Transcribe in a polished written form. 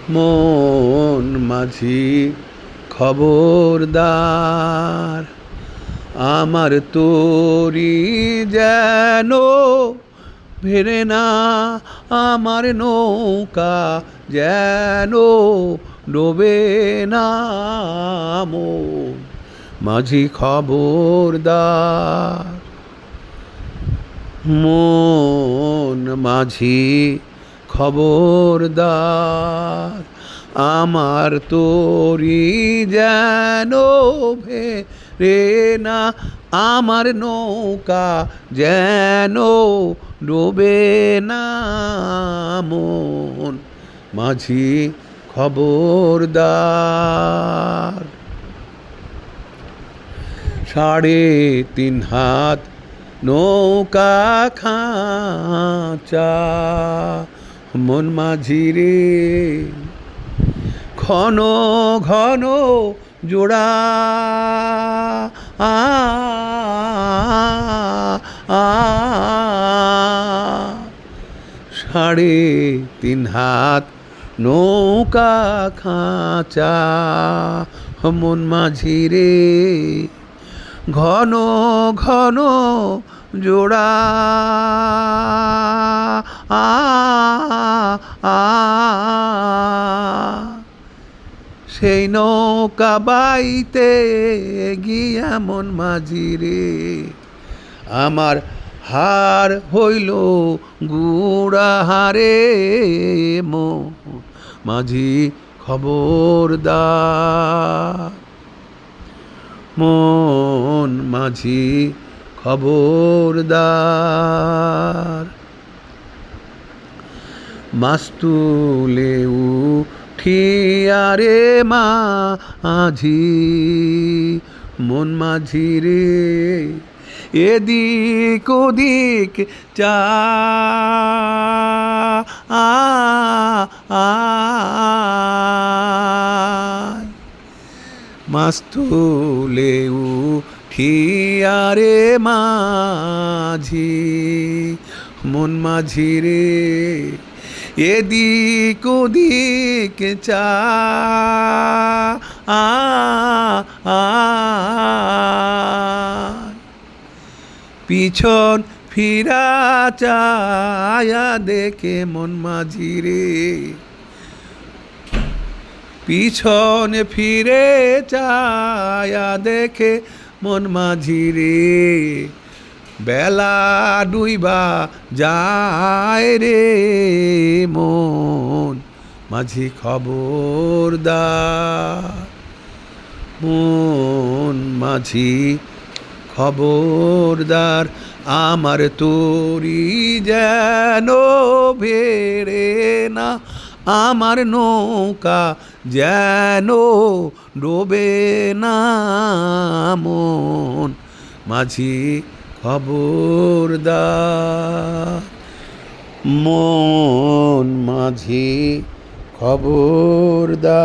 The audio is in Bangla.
মন মাঝি খবরদার, আমার তরি যেন ভেড়ে না, আমার নৌকা যেন ডোবে না। মন মাঝি খবরদার, মন মাঝি খবরদার, আমার তরি যেন ভেড়ে না, আমার নৌকা যেন ডোবে না। মন মাঝি খবরদার। 3.5 হাত নৌকা খাঁচা, মন মাঝি রে, ঘন ঘন জোড়া। 3.5 হাত নৌকা খাঁচা, মন মাঝি রে, ঘন ঘন জোড়া। সেই নৌকা বাইতে গিয়া মন মাঝি রে, আমার হার হইল গুড়া হারে। মন মাঝি খবরদার, মন মাঝি খবরদার। মাছ তুলে উঠিয়া রে মাঝি, মন মাঝি রে, এদিক ওদিক চা। মাছ তুলে উঠিয়া রে মাঝি, মন মাঝি রে, এদিক ওদিক চা। পিছন ফিরা চায়া দেখে মন মাঝি রে, পিছন ফিরে চায়া দেখে মন মাঝি রে, বেলা ডুইবা যায় রে। মন মাঝি খবরদার, মন মাঝি খবরদার, আমার তরি যেন ভেড়ে না, আমার নৌকা যেন ডোবে না। মন মাঝি খবরদার, মন মাঝি খবরদার।